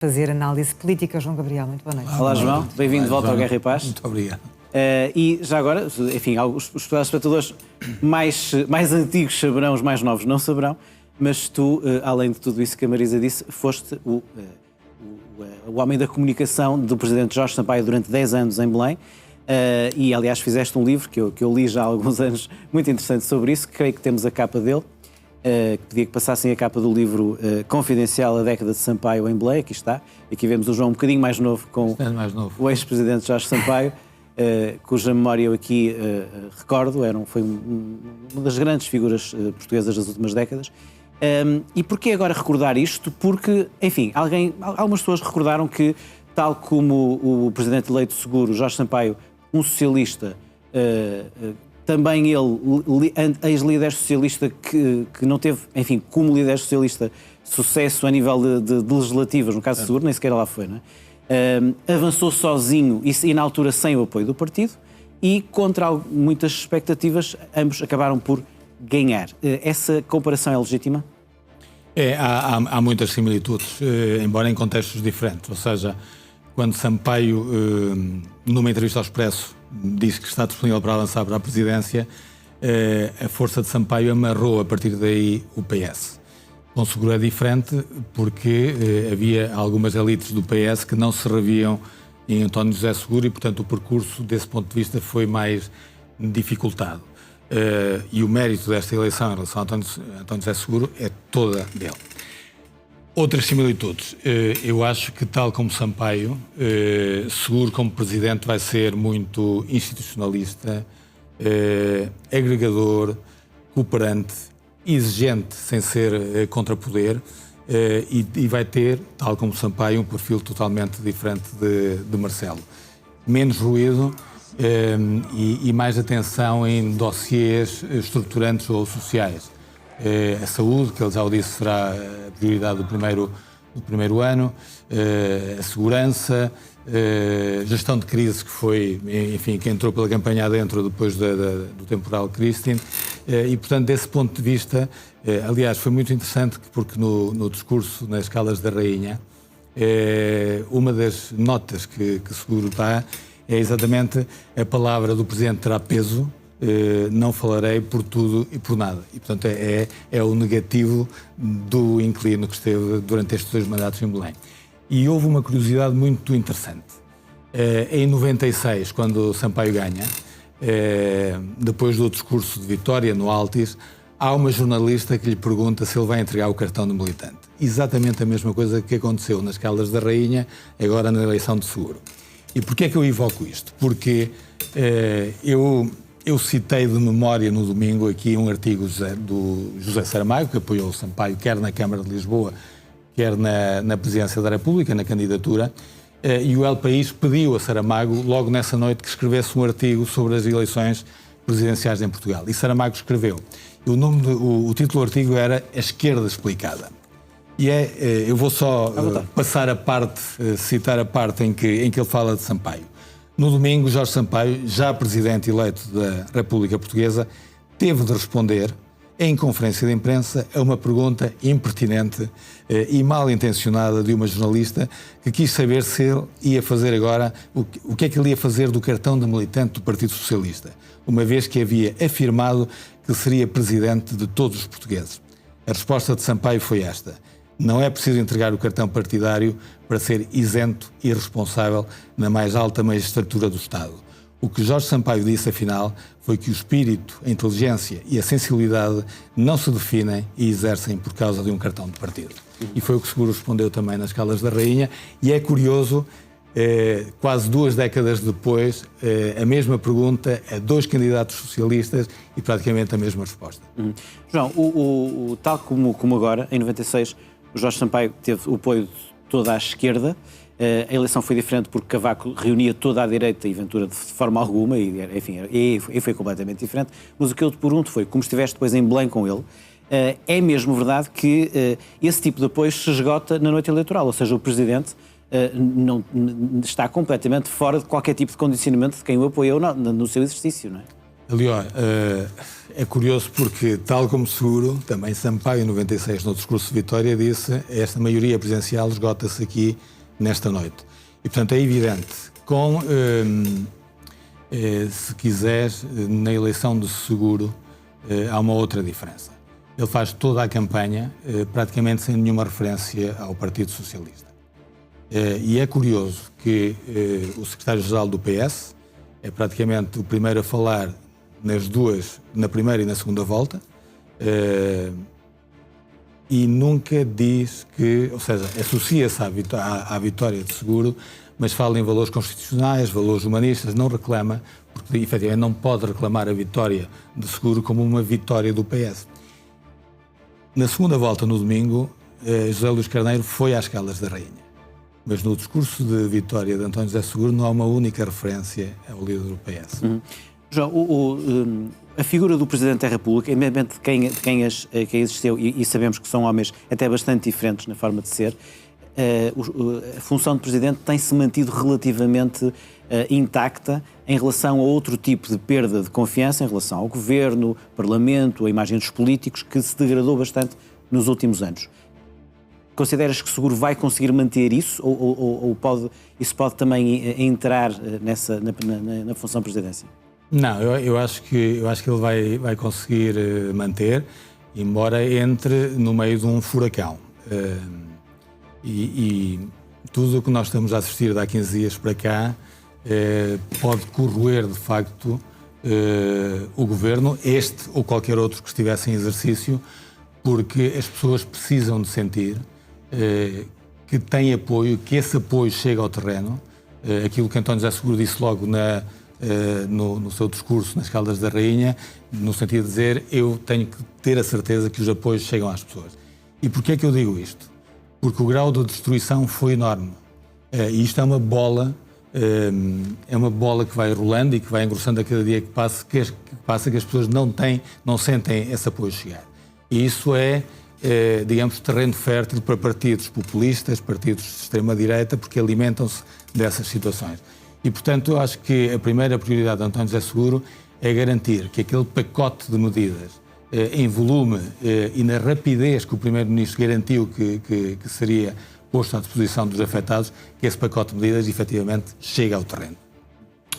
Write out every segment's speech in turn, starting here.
fazer análise política. João Gabriel, muito boa noite. Olá, João. Bem-vindo de volta ao Guerra e Paz. Muito obrigado. E já agora, enfim, os espectadores mais antigos saberão, os mais novos não saberão, mas tu, além de tudo isso que a Marisa disse, foste o homem da comunicação do presidente Jorge Sampaio durante 10 anos em Belém. E, aliás, fizeste um livro que eu li já há alguns anos, muito interessante sobre isso, que creio que temos a capa dele, que pedia que passassem a capa do livro Confidencial, a década de Sampaio em Belém. Aqui está. Aqui vemos o João um bocadinho mais novo com o ex-presidente Jorge Sampaio, cuja memória eu aqui recordo, foi uma das grandes figuras portuguesas das últimas décadas. E porquê agora recordar isto? Porque, enfim, algumas pessoas recordaram que, tal como o presidente eleito seguro, Jorge Sampaio, um socialista, também ele, ex-líder socialista, que não teve, enfim, como líder socialista, sucesso a nível de legislativas, no caso seguro, nem sequer lá foi, não é? Avançou sozinho e na altura sem o apoio do partido e, contra muitas expectativas, ambos acabaram por ganhar. Essa comparação é legítima? Há muitas similitudes, embora em contextos diferentes. Ou seja, quando Sampaio, numa entrevista ao Expresso, disse que está disponível para avançar para a presidência, a força de Sampaio amarrou a partir daí o PS. Com Seguro é diferente porque havia algumas elites do PS que não se reviam em António José Seguro e, portanto, o percurso desse ponto de vista foi mais dificultado. E o mérito desta eleição em relação a António José Seguro é toda dele. Outras similitudes. Eu acho que, tal como Sampaio, Seguro como presidente vai ser muito institucionalista, agregador, cooperante, exigente sem ser contrapoder, e vai ter, tal como Sampaio, um perfil totalmente diferente de Marcelo. Menos ruído e mais atenção em dossiês estruturantes ou sociais. A saúde, que ele já o disse, será a prioridade do primeiro ano, a segurança, gestão de crise, que foi, enfim, que entrou pela campanha adentro depois do temporal Christine, e, portanto, desse ponto de vista, aliás, foi muito interessante porque no discurso nas Calas da Rainha, uma das notas que Seguro dá é exatamente a palavra do Presidente terá peso, não falarei por tudo e por nada. E, portanto, é o negativo do inquilino que esteve durante estes 2 mandatos em Belém. E houve uma curiosidade muito interessante. Em 96, quando Sampaio ganha, depois do discurso de vitória no Altis, há uma jornalista que lhe pergunta se ele vai entregar o cartão de militante. Exatamente a mesma coisa que aconteceu nas Caldas da Rainha, agora na eleição de Seguro. E porquê é que eu evoco isto? Porque eu citei de memória no domingo aqui um artigo do José Saramago, que apoiou o Sampaio, quer na Câmara de Lisboa, quer na Presidência da República, na candidatura, e o El País pediu a Saramago, logo nessa noite, que escrevesse um artigo sobre as eleições presidenciais em Portugal. E Saramago escreveu. O título do artigo era A Esquerda Explicada. E eu vou só passar a parte, citar a parte em que ele fala de Sampaio. No domingo, Jorge Sampaio, já presidente eleito da República Portuguesa, teve de responder, em conferência de imprensa, a uma pergunta impertinente e mal intencionada de uma jornalista que quis saber se ele ia fazer agora, o que é que ele ia fazer do cartão de militante do Partido Socialista, uma vez que havia afirmado que seria presidente de todos os portugueses. A resposta de Sampaio foi esta: não é preciso entregar o cartão partidário para ser isento e responsável na mais alta magistratura do Estado. O que Jorge Sampaio disse, afinal, foi que o espírito, a inteligência e a sensibilidade não se definem e exercem por causa de um cartão de partido. E foi o que Seguro respondeu também nas Calas da Rainha. E é curioso, quase 2 décadas depois, a mesma pergunta a 2 candidatos socialistas e praticamente a mesma resposta. João, tal como agora, em 96, o Jorge Sampaio teve o apoio de toda a esquerda. A eleição foi diferente porque Cavaco reunia toda a direita e Ventura de forma alguma, e foi completamente diferente. Mas o que eu te pergunto foi, como estiveste depois em Belém com ele, é mesmo verdade que esse tipo de apoio se esgota na noite eleitoral, ou seja, o Presidente não está completamente fora de qualquer tipo de condicionamento de quem o apoiou no seu exercício, não é? Ali, ó, é curioso porque, tal como Seguro, também Sampaio, em 96, no discurso de Vitória, disse esta maioria presidencial esgota-se aqui nesta noite. E, portanto, é evidente, se quiser, na eleição de Seguro, há uma outra diferença. Ele faz toda a campanha praticamente sem nenhuma referência ao Partido Socialista. E é curioso que o secretário-geral do PS é praticamente o primeiro a falar na primeira e na segunda volta, e nunca diz que, ou seja, associa-se à vitória de Seguro, mas fala em valores constitucionais, valores humanistas, não reclama, porque efetivamente não pode reclamar a vitória de Seguro como uma vitória do PS. Na segunda volta, no domingo, José Luís Carneiro foi às Caldas da Rainha. Mas no discurso de vitória de António José Seguro não há uma única referência ao líder do PS. João, a figura do Presidente da República, independente de quem existiu, e sabemos que são homens até bastante diferentes na forma de ser, a função de Presidente tem-se mantido relativamente intacta em relação a outro tipo de perda de confiança em relação ao Governo, Parlamento, a imagem dos políticos, que se degradou bastante nos últimos anos. Consideras que Seguro vai conseguir manter isso ou isso pode também entrar na função de presidência? Não, eu acho que ele vai conseguir manter, embora entre no meio de um furacão. E tudo o que nós estamos a assistir de há 15 dias para cá pode corroer, de facto, o Governo, este ou qualquer outro que estivesse em exercício, porque as pessoas precisam de sentir que têm apoio, que esse apoio chega ao terreno. Aquilo que António José Seguro disse logo no seu discurso nas Caldas da Rainha, no sentido de dizer, eu tenho que ter a certeza que os apoios chegam às pessoas. E porquê é que eu digo isto? Porque o grau de destruição foi enorme. E isto é uma bola que vai rolando e que vai engrossando a cada dia que passa, que as pessoas não sentem esse apoio chegar. E isso digamos, terreno fértil para partidos populistas, partidos de extrema-direita, porque alimentam-se dessas situações. E, portanto, eu acho que a primeira prioridade de António José Seguro é garantir que aquele pacote de medidas em volume e na rapidez que o Primeiro-Ministro garantiu que seria posto à disposição dos afetados, que esse pacote de medidas efetivamente chegue ao terreno.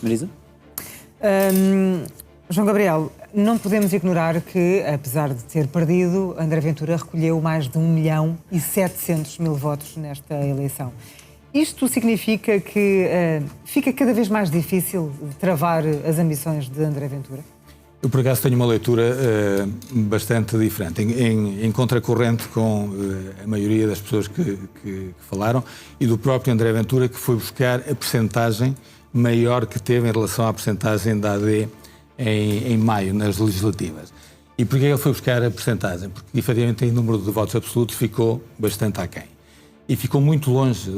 Marisa? João Gabriel, não podemos ignorar que, apesar de ter perdido, André Ventura recolheu mais de 1.700.000 votos nesta eleição. Isto significa que fica cada vez mais difícil travar as ambições de André Ventura? Eu, por acaso, tenho uma leitura bastante diferente, em contracorrente com a maioria das pessoas que falaram e do próprio André Ventura, que foi buscar a percentagem maior que teve em relação à percentagem da AD em maio, nas legislativas. E porquê ele foi buscar a percentagem? Porque, efetivamente, em número de votos absolutos ficou bastante aquém. E ficou muito longe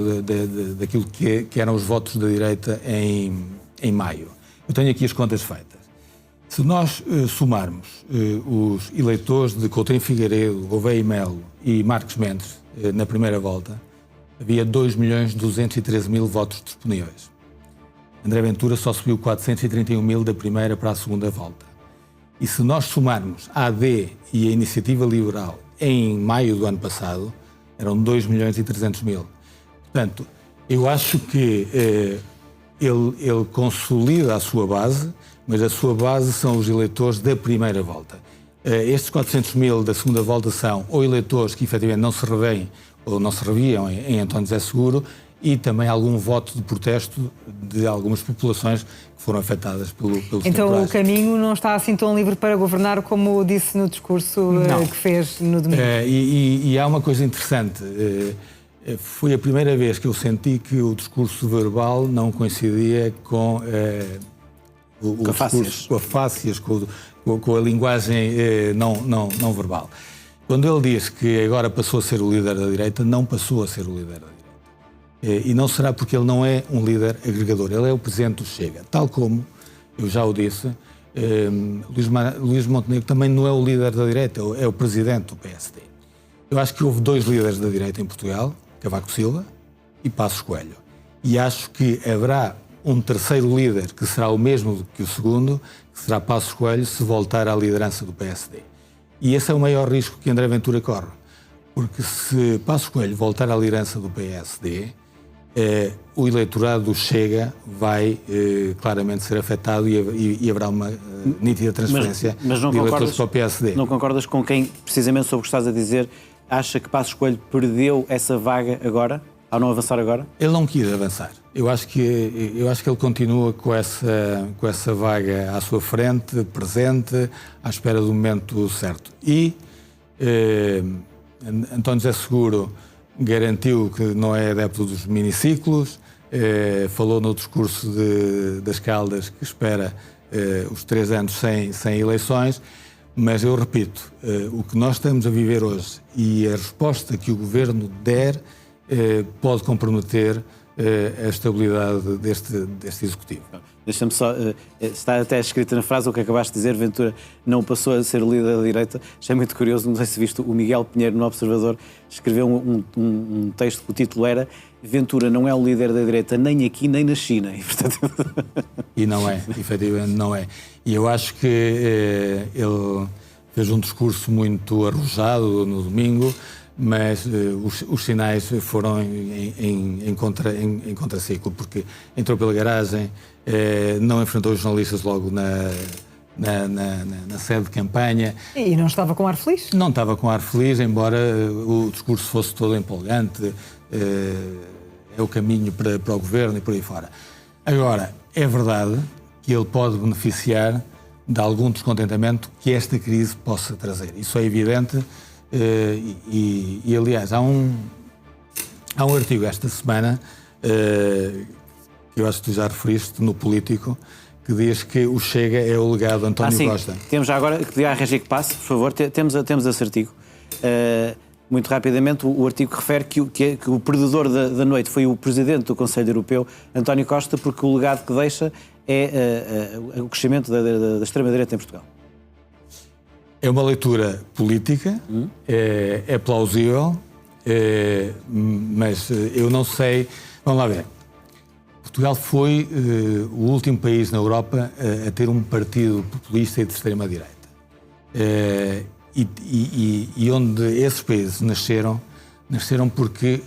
daquilo que eram os votos da direita em maio. Eu tenho aqui as contas feitas. Se nós somarmos os eleitores de Coutinho Figueiredo, Gouveia Melo e Marcos Mendes na primeira volta, havia 2.213.000 votos disponíveis. André Ventura só subiu 431.000 da primeira para a segunda volta. E se nós somarmos a AD e a Iniciativa Liberal em maio do ano passado, eram 2.300.000. Portanto, eu acho que ele consolida a sua base, mas a sua base são os eleitores da primeira volta. Estes 400.000 da segunda volta são ou eleitores que efetivamente não se revêem ou não se reviam em António José Seguro e também algum voto de protesto de algumas populações que foram afetadas pelos Então temporais. O caminho não está assim tão livre para governar como disse no discurso que fez no domingo. E há uma coisa interessante. Foi a primeira vez que eu senti que o discurso verbal não coincidia com com a fácias, com a linguagem não verbal. Quando ele diz que agora passou a ser o líder da direita, não passou a ser o líder da direita. E não será porque ele não é um líder agregador, ele é o presidente do Chega. Tal como, eu já o disse, Luís Montenegro também não é o líder da direita, é o presidente do PSD. Eu acho que houve dois líderes da direita em Portugal, Cavaco Silva e Passos Coelho. E acho que haverá um terceiro líder, que será o mesmo que o segundo, que será Passos Coelho se voltar à liderança do PSD. E esse é o maior risco que André Ventura corre, porque se Passos Coelho voltar à liderança do PSD, o eleitorado do Chega vai claramente ser afetado e haverá uma nítida transferência mas não de eleitores para o PSD. Não concordas com quem, precisamente sobre o que estás a dizer, acha que Passos Coelho perdeu essa vaga agora, ao não avançar agora? Ele não quis avançar. Eu acho que ele continua com essa vaga à sua frente, presente, à espera do momento certo. E António José Seguro garantiu que não é adepto dos miniciclos, falou no discurso das Caldas que espera os 3 anos sem eleições, mas eu repito, o que nós estamos a viver hoje e a resposta que o Governo der pode comprometer a estabilidade deste Executivo. Deixa-me só, está até escrito na frase o que acabaste de dizer, Ventura não passou a ser líder da direita. Isto é muito curioso, não sei se viste, o Miguel Pinheiro no Observador escreveu um texto que o título era Ventura não é o líder da direita nem aqui nem na China. E, portanto... e não é, efetivamente não é. E eu acho que ele fez um discurso muito arrojado no domingo, mas os sinais foram em contraciclo, porque entrou pela garagem, não enfrentou os jornalistas logo na sede de campanha. E não estava com ar feliz? Não estava com ar feliz, embora o discurso fosse todo empolgante, é o caminho para o Governo e por aí fora. Agora, é verdade que ele pode beneficiar de algum descontentamento que esta crise possa trazer. Isso é evidente. Aliás, há um artigo esta semana que eu acho que tu já referiste no Político, que diz que o Chega é o legado de António Costa. Temos já agora, que pedir à Regi que passe, por favor, temos esse artigo. Muito rapidamente, o artigo refere que o perdedor da noite foi o Presidente do Conselho Europeu, António Costa, porque o legado que deixa é o crescimento da extrema-direita em Portugal. É uma leitura política, é plausível, mas eu não sei... Vamos lá ver. Portugal foi o último país na Europa a ter um partido populista e de extrema-direita. E onde esses países nasceram porque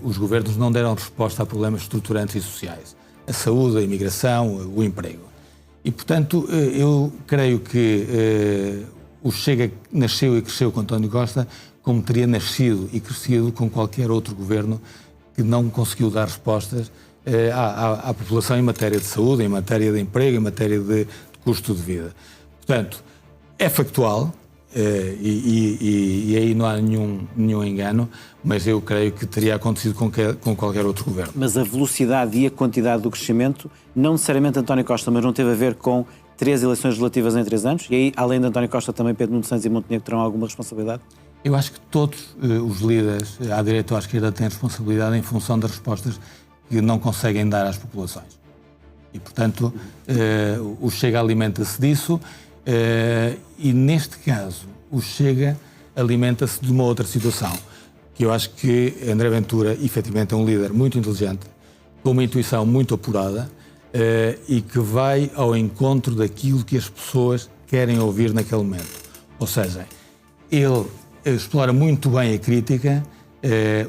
os governos não deram resposta a problemas estruturantes e sociais. A saúde, a imigração, o emprego. E, portanto, eu creio que o Chega nasceu e cresceu com António Costa como teria nascido e crescido com qualquer outro governo que não conseguiu dar respostas à população em matéria de saúde, em matéria de emprego, em matéria de custo de vida. Portanto, é factual e aí não há nenhum engano, mas eu creio que teria acontecido com qualquer outro governo. Mas a velocidade e a quantidade do crescimento, não necessariamente António Costa, mas não teve a ver com 3 eleições legislativas em 3 anos? E aí, além de António Costa, também Pedro Nuno Santos e Montenegro terão alguma responsabilidade? Eu acho que todos os líderes, à direita ou à esquerda, têm responsabilidade em função das respostas que não conseguem dar às populações. E, portanto, o Chega alimenta-se disso e, neste caso, o Chega alimenta-se de uma outra situação, que eu acho que André Ventura, efetivamente, é um líder muito inteligente, com uma intuição muito apurada, e que vai ao encontro daquilo que as pessoas querem ouvir naquele momento. Ou seja, ele explora muito bem a crítica,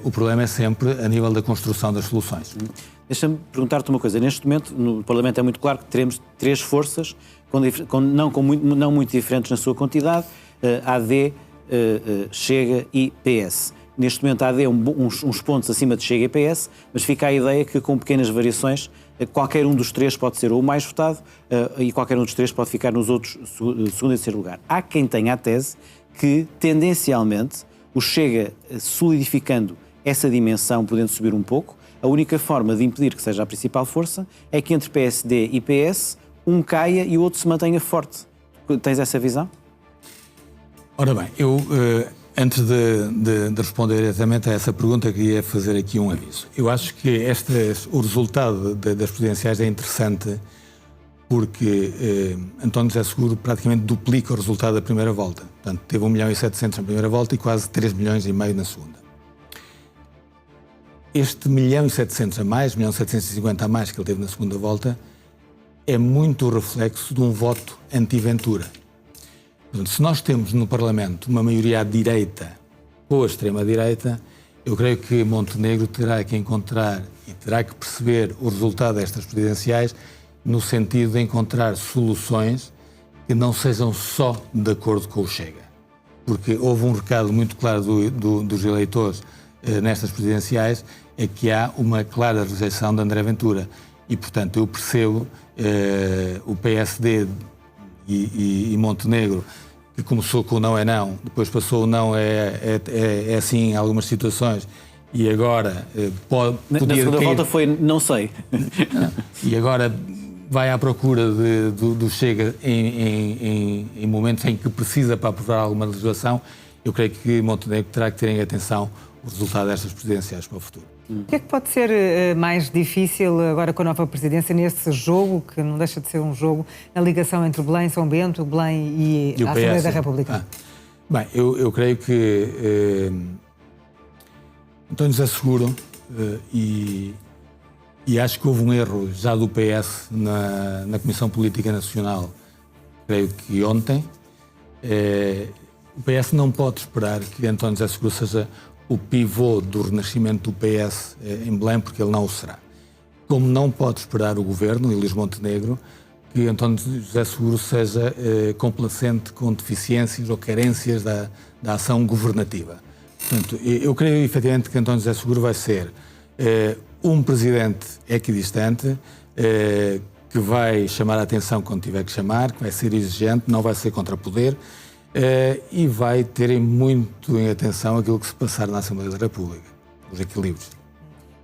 o problema é sempre a nível da construção das soluções. Deixa-me perguntar-te uma coisa. Neste momento, no Parlamento é muito claro que teremos 3 forças, não muito diferentes na sua quantidade, AD, Chega e PS. Neste momento a AD é uns pontos acima de Chega e PS, mas fica a ideia que com pequenas variações qualquer um dos 3 pode ser o mais votado e qualquer um dos 3 pode ficar nos outros segundo e terceiro lugar. Há quem tenha a tese que, tendencialmente, o Chega solidificando essa dimensão, podendo subir um pouco, a única forma de impedir que seja a principal força é que entre PSD e PS um caia e o outro se mantenha forte. Tens essa visão? Ora bem, eu... Antes de responder diretamente a essa pergunta, queria fazer aqui um aviso. Eu acho que o resultado das presidenciais é interessante porque António José Seguro praticamente duplica o resultado da primeira volta. Portanto, teve 1.700.000 na primeira volta e quase 3,5 milhões na segunda. Este 1.700.000 a mais, 1.750.000 a mais que ele teve na segunda volta, é muito o reflexo de um voto anti-Ventura. Portanto, se nós temos no Parlamento uma maioria à direita ou à extrema-direita, eu creio que Montenegro terá que encontrar e terá que perceber o resultado destas presidenciais no sentido de encontrar soluções que não sejam só de acordo com o Chega. Porque houve um recado muito claro dos eleitores nestas presidenciais, é que há uma clara rejeição de André Ventura. E, portanto, eu percebo o PSD e Montenegro, que começou com o não é não, depois passou o não é assim em algumas situações, e agora pode... Na segunda volta foi não sei. E agora vai à procura do Chega em momentos em que precisa para aprovar alguma legislação. Eu creio que Montenegro terá que ter em atenção o resultado destas presidenciais para o futuro. O que é que pode ser mais difícil agora com a nova presidência nesse jogo, que não deixa de ser um jogo, na ligação entre Belém, São Bento, Belém e a Assembleia da República? Bem, eu creio que António José Seguro e acho que houve um erro já do PS na Comissão Política Nacional, creio que ontem. O PS não pode esperar que António José Seguro seja o pivô do renascimento do PS em Belém, porque ele não o será. Como não pode esperar o Governo, e Luís Montenegro, que António José Seguro seja complacente com deficiências ou carências da ação governativa. Portanto, eu creio efetivamente que António José Seguro vai ser um presidente equidistante, que vai chamar a atenção quando tiver que chamar, que vai ser exigente, não vai ser contra-poder, e vai ter muito em atenção aquilo que se passar na Assembleia da República, os equilíbrios.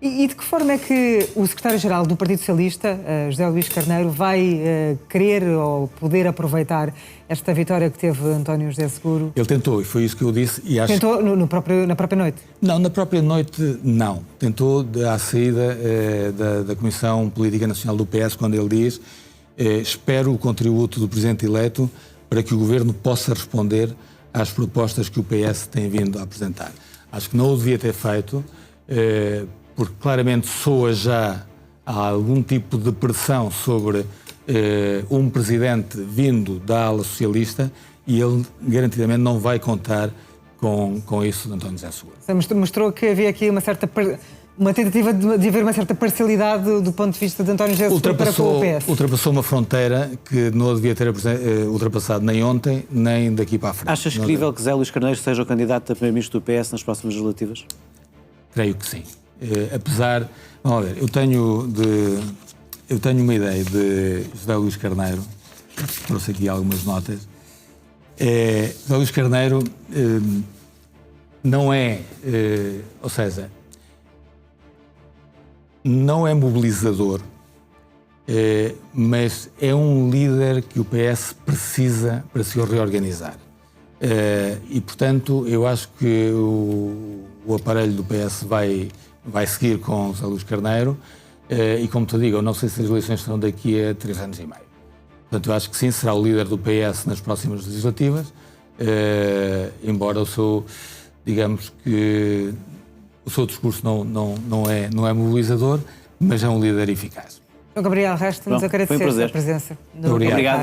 E de que forma é que o secretário-geral do Partido Socialista, José Luís Carneiro, vai querer ou poder aproveitar esta vitória que teve António José Seguro? Ele tentou, e foi isso que eu disse. E acho... Tentou na própria noite? Não, na própria noite não. Tentou à saída da Comissão Política Nacional do PS, quando ele diz: espero o contributo do Presidente eleito para que o Governo possa responder às propostas que o PS tem vindo a apresentar. Acho que não o devia ter feito, porque claramente soa já algum tipo de pressão sobre um presidente vindo da ala socialista, e ele garantidamente não vai contar com isso de António José Seguro. Mostrou que havia aqui uma tentativa de haver uma certa parcialidade do ponto de vista de António José Seguro para com o PS. Ultrapassou uma fronteira que não devia ter ultrapassado nem ontem, nem daqui para a frente. Achas crível que José Luís Carneiro seja o candidato a primeiro-ministro do PS nas próximas legislativas? Creio que sim. Apesar... Vamos ver, eu tenho uma ideia de José Luís Carneiro, trouxe aqui algumas notas. José Luís Carneiro não é... ou seja, não é mobilizador, mas é um líder que o PS precisa para se reorganizar. E, portanto, eu acho que o aparelho do PS vai seguir com José Luís Carneiro, e, como te digo, eu não sei se as eleições serão daqui a 3 anos e meio. Portanto, eu acho que sim, será o líder do PS nas próximas legislativas, embora o seu, digamos que, o seu discurso não é mobilizador, mas é um líder eficaz. Gabriel, resta-nos agradecer a presença. Obrigado.